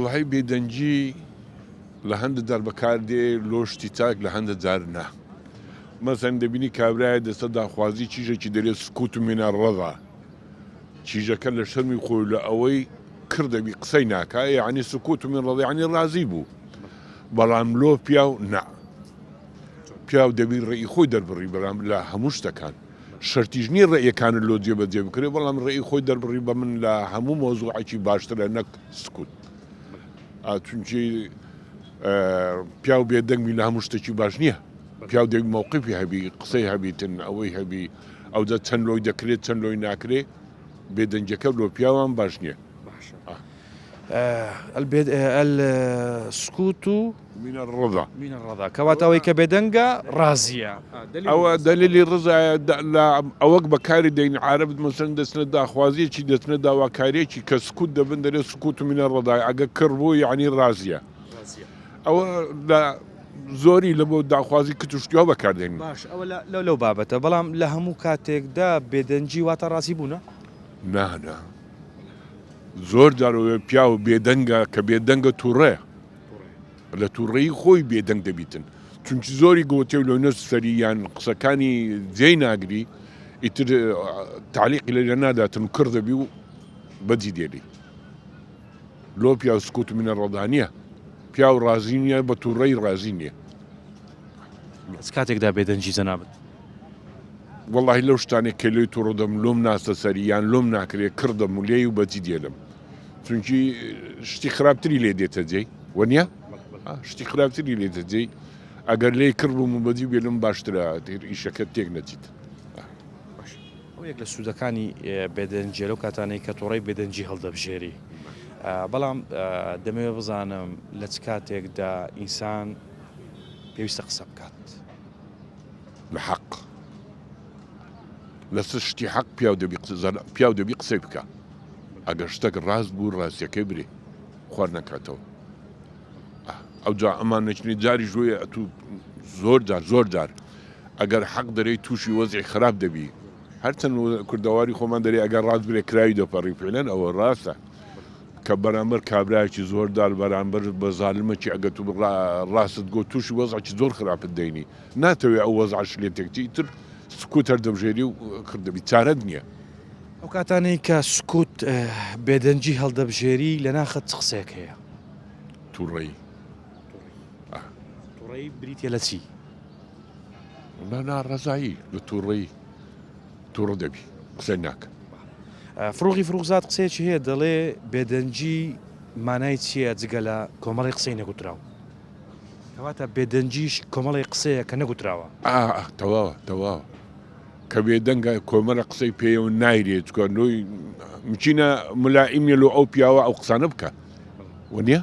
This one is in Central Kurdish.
وڵی بێدەنگی لە هەندە دار بەکار دێ لۆشتی چاک لە هەندە جار نا مەسەن دەبینی کابرایە دەستە داخوازی چیژێکی دەرێت سکوت و مێنە ڕەدا چیژەکە لە شەرمی خۆی لە ئەوەی کردەبی قسەی ناکە یعنی سکوت و من ڕەدا یعنی ڕازی بوو بەڵام لۆ پیا و نا پیا و دەبی ڕێی خۆی دەربڕی بەڵام لە هەموو شتەکان شەرتیش نییە ڕێیەکانت لۆ جێبەجێ بکرێ بەڵام ڕێی خۆی دەربڕی بە من لە هەموو مۆزوعێکی باشترە نەک سکوت چونکی پیا و بێدەنگی لە هەموو شتێکی باش نییە پیا و دەبی مووقفی هەبی قسەی هەبیتن ئەوەی هەبی ئەو دە چەند لۆی دەکرێت چەند لۆی ناکرێ بێدەنجەکە لۆ پیاوان باش نییە السكوت من الرضا كواتاوي كبدنجا رازية ئەوە دلیلی ڕزایە ئەوەک بەکاری دەین عرب مەسەن دەچنە داخوازیەکی دەچنە داواکاریەکی کە سکوت دەبن دەرێت سکوت و منە ڕەدای ئەگە کڕبوو یعنی ڕازیە ئەوە زۆری لە بۆ داخوازی کتوشتیەوە بەکاردێن باش ئەوە لەو بابەتە بەڵام لە هەموو کاتێکدا بێدەنجی واتە ڕاستی بوونە نانا زۆر جارەوە پیا و بێدەنگە کە بێدەنگە تووڕێ لە تووڕێی خۆی بێدەنگ دەبیتن چونکی زۆری گوتێ و لەنە سەریان قسەکانی جێی ناگری ئیتر تعلیقی لە ناداتن کردەبی و بەجی دێری لۆ پیا و سکوت و منە ڕەدانیە پیا و ڕازی نییە بە تووڕەی ڕازی نییە کاتێکدا بێدەنجی جەنابەت وەڵی لەو شتانێک کە لێی تووڕدەم لۆم ناستە سەریان لۆم ناکرێت کردەم و لێی و بەجی دێلم چونکی شتی خراپتری لێ دێتە جێی وەنیە شتی خراپتری لێ دەجێی ئەگەر لێی کردبووم و بەجی بێلم باشترە ئیشەکە تێک نەچیت ئەو یەک لە سوودەکانی بێدەنجێ لەو کاتانەی کە تۆڕەی بێدەنجی هەڵدەبژێری بەڵام دەمەوێت بزانم لە چ کاتێکدا ئینسان پێویستە قسە بکات لە حەق لەسەر شتی حەق پیا و دەبی قسەی بکە ئەگەر شتێک ڕاست بوو ڕاستیەکەی برێ خوار نەکاتەوە ئەو جا ئەمان نەچنی جاری ژۆیە تو زۆر جار ئەگەر حەق دەرەی تووشی وەزعی خراپ دەبی هەرچەند کوردەواری خۆمان دەرێ ئەگەر ڕاست برێ کراوی دەپەڕی فعلەن ئەوە ڕاستە کە بەرامبەر کابرایەکی زۆردار بەرامبەر بە زالمەکی ئەگە تو ڕاستت گۆ تووشی وەزعی زۆر خراپت دەینی ناتەوێت ئەو وەزعش لێتێکتی تر سکوت هەردەبژێری و کردەبی چارەت نییە ئەو کاتانەی کە سکوت بێدەنجی هەڵدەبژێری لە ناخت چ قسێک هەیە تووڕەیی تووڕەیی بریتە لە چی ڕەزایی لە تووڕەیی تووڕە دەبی قسە ناکە فڕۆغی فڕوغزاد قسەیەکی هەیە دەڵێ بێدەنجی مانای چییە جگە لە کۆمەڵی قسەی نەگوتراوە کەواتە بێدەنجیش کۆمەڵی قسەیە کە نەگوتراوە تەواوە کە بێدەنگە کۆمەرە قسەی پێ و نایرێت چکە نۆی مچینە ملائیمە لۆ ئەو پیاوە ئەو قسانە بکە وەنیە